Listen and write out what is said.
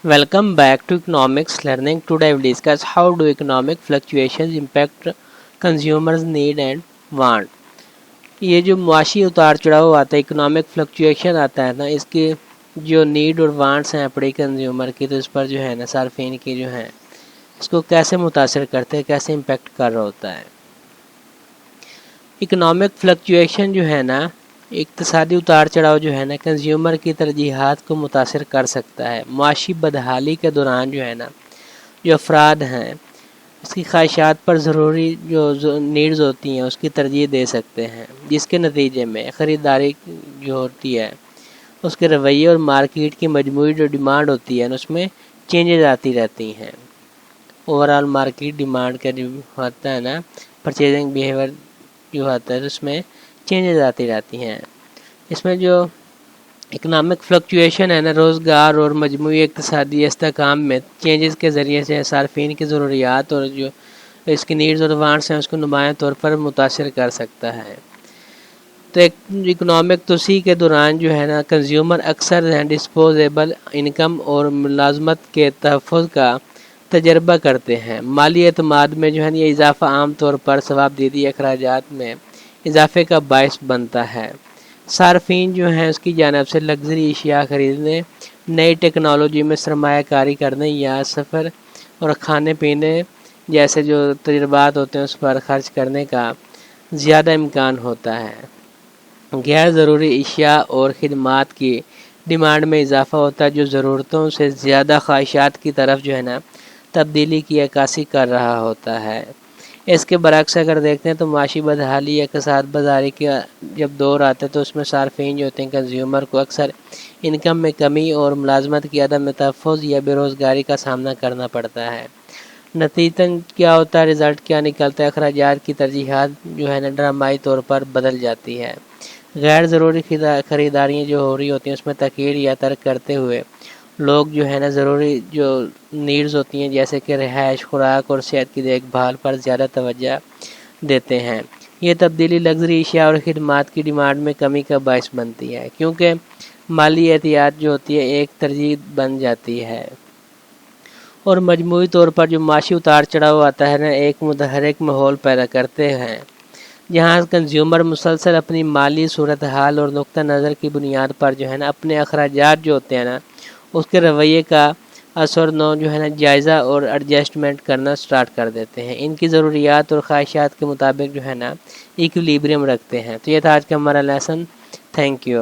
Welcome back to economics learning. Today we discuss how do economic fluctuations impact consumers need and want. ये जो मुआशी उतार चढ़ाव आता है, इकोनॉमिक फ्लक्चुएशन आता है ना, इसकी जो नीड और वांट्स हैं अपने कंज्यूमर की, तो इस पर जो है ना सार्फिन की जो है इसको कैसे मुतासर करते हैं, कैसे इम्पेक्ट कर रहा होता है। इकोनॉमिक फ्लक्चुएशन जो है ना, इक़्तिसादी उतार चढ़ाव जो है ना कंज्यूमर की तरजीहात को मुतासर कर सकता है। मुआशी बदहाली के दौरान जो है ना जो अफराद हैं उसकी ख्वाहिशात पर ज़रूरी जो नीड्स होती हैं उसकी तरजीह दे सकते हैं, जिसके नतीजे में ख़रीदारी जो होती है उसके रवैये और मार्केट की मजमूई जो डिमांड होती है उसमें चेंजेस आती रहती हैं। ओवरऑल मार्केट डिमांड का जो होता है ना, परचेजिंग बिहेवियर जो होता है उसमें चेंजेस आती रहती हैं। इसमें जो इकनॉमिक फ्लक्चुएशन है ना, रोज़गार और मजमूई इक़्तिसादी इस्तेहकाम में चेंजेस के ज़रिए से सार्फिन की ज़रूरियात और जो इसकी नीड्स और वांट्स हैं उसको नुमायाँ तौर पर मुतासर कर सकता है। तो एक इकनॉमिक तोसी के दौरान जो है ना कंज्यूमर अक्सर डिस्पोजेबल इनकम और मुलाजमत के तहफ़्फ़ुज़ का तजर्बा करते हैं। माली एतमाद में जो है ये इजाफ़ा आम तौर पर सवाबदीदी अखराजात में इजाफ़े का बायस बनता है। सार्फिन जो हैं उसकी जानिब से लग्जरी अशिया ख़रीदने, नई टेक्नोलॉजी में सरमायाकारी करने या सफ़र और खाने पीने जैसे जो तजुर्बात होते हैं उस पर ख़र्च करने का ज़्यादा इम्कान होता है। गैर ज़रूरी अशिया और ख़िदमात की डिमांड में इजाफ़ा होता है जो ज़रूरतों से ज़्यादा ख्वाहिशात की तरफ जो है ना तब्दीली की अक्कासी कर रहा होता है। इसके बरक्स अगर देखते हैं तो माशी बदहाली या इक़्तिसाद बाज़ारी का जब दौर आता है तो उसमें सार्फिन जो होते हैं कंज्यूमर को अक्सर इनकम में कमी और मुलाजमत की अदम तहफ़्फ़ुज़ या बेरोज़गारी का सामना करना पड़ता है। नतीजतन क्या होता है, रिज़ल्ट क्या निकलता है, अखराजात की तरजीहात जो है ना ड्रामाई तौर पर बदल जाती है। गैर ज़रूरी ख़रीदारियाँ जो हो रही होती हैं उसमें तख़ीर या तर्क करते हुए लोग जो है ना ज़रूरी जो नीड्स होती हैं जैसे कि रिहाइश, खुराक और सेहत की देखभाल पर ज़्यादा तवज्जो देते हैं। ये तब्दीली लग्जरी अशिया और ख़िदमात की डिमांड में कमी का बायस बनती है, क्योंकि माली एहतियात जो होती है एक तरजीह बन जाती है और मजमूई तौर पर जो माशी उतार चढ़ाव आता है ना एक मुतहर्रिक माहौल पैदा करते हैं, जहाँ कंज्यूमर मुसलसल अपनी माली सूरत हाल और नुक्ता नज़र की बुनियाद पर जो है ना अपने अखराजात जो होते हैं ना उसके रवैये का असर जो है ना जायज़ा और एडजस्टमेंट करना स्टार्ट कर देते हैं। इनकी ज़रूरियात और ख्वाहिशात के मुताबिक जो है ना इक्विलिब्रियम रखते हैं। तो ये था आज का हमारा लेसन। Thank you.